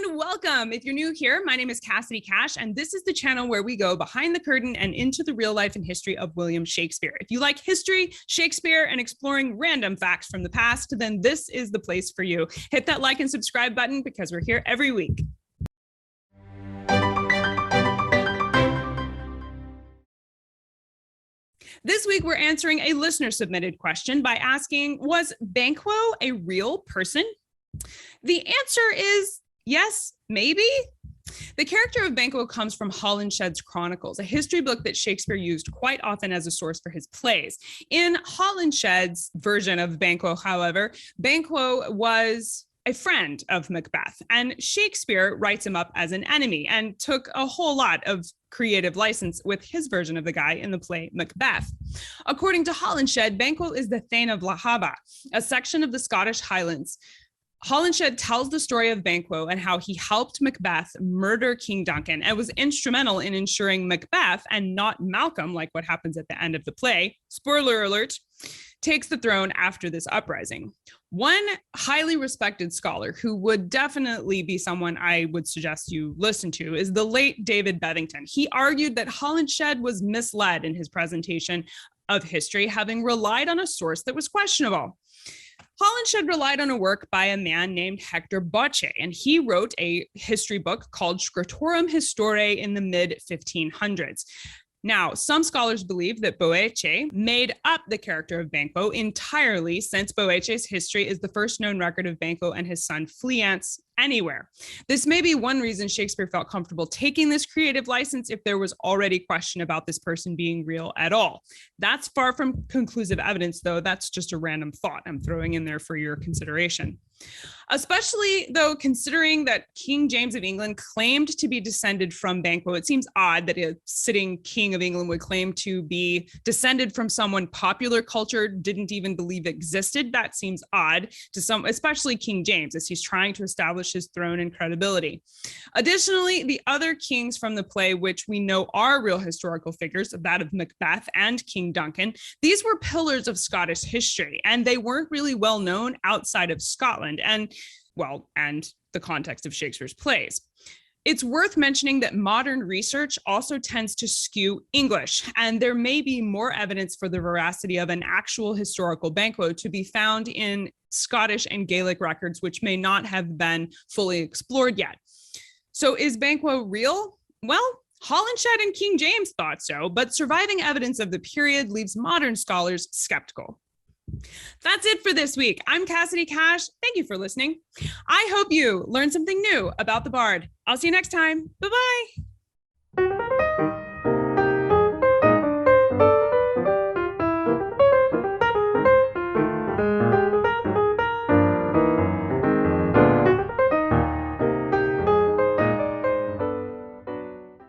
and welcome. If you're new here, my name is Cassidy Cash, and this is the channel where we go behind the curtain and into the real life and history of William Shakespeare. If you like history, Shakespeare, and exploring random facts from the past, then this is the place for you. Hit that like and subscribe button because we're here every week. This week, we're answering a listener-submitted question by asking, was Banquo a real person? The answer is yes, maybe. The character of Banquo comes from Holinshed's Chronicles, a history book that Shakespeare used quite often as a source for his plays. In Holinshed's version of Banquo, however, Banquo was a friend of Macbeth, and Shakespeare writes him up as an enemy and took a whole lot of creative license with his version of the guy in the play Macbeth. According to Holinshed, Banquo is the Thane of Lahaba, a section of the Scottish Highlands. Holinshed tells the story of Banquo and how he helped Macbeth murder King Duncan and was instrumental in ensuring Macbeth, and not Malcolm, like what happens at the end of the play, spoiler alert, takes the throne after this uprising. One highly respected scholar who would definitely be someone I would suggest you listen to is the late David Bevington. He argued that Holinshed was misled in his presentation of history, having relied on a source that was questionable. Holinshed relied on a work by a man named Hector Boece, and he wrote a history book called Scriptorum Historiae in the mid-1500s. Now, some scholars believe that Boece made up the character of Banquo entirely, since Boece's history is the first known record of Banquo and his son Fleance anywhere. This may be one reason Shakespeare felt comfortable taking this creative license if there was already question about this person being real at all. That's far from conclusive evidence, though. That's just a random thought I'm throwing in there for your consideration. Especially, though, considering that King James of England claimed to be descended from Banquo, it seems odd that a sitting king of England would claim to be descended from someone popular culture didn't even believe existed. That seems odd to some, especially King James, as he's trying to establish his throne and credibility. Additionally, the other kings from the play, which we know are real historical figures, that of Macbeth and King Duncan, these were pillars of Scottish history, and they weren't really well known outside of Scotland and the context of Shakespeare's plays. It's worth mentioning that modern research also tends to skew English, and there may be more evidence for the veracity of an actual historical Banquo to be found in Scottish and Gaelic records, which may not have been fully explored yet. So is Banquo real? Well, Holinshed and King James thought so, but surviving evidence of the period leaves modern scholars skeptical. That's it for this week. I'm Cassidy Cash. Thank you for listening. I hope you learned something new about the Bard. I'll see you next time. Bye-bye.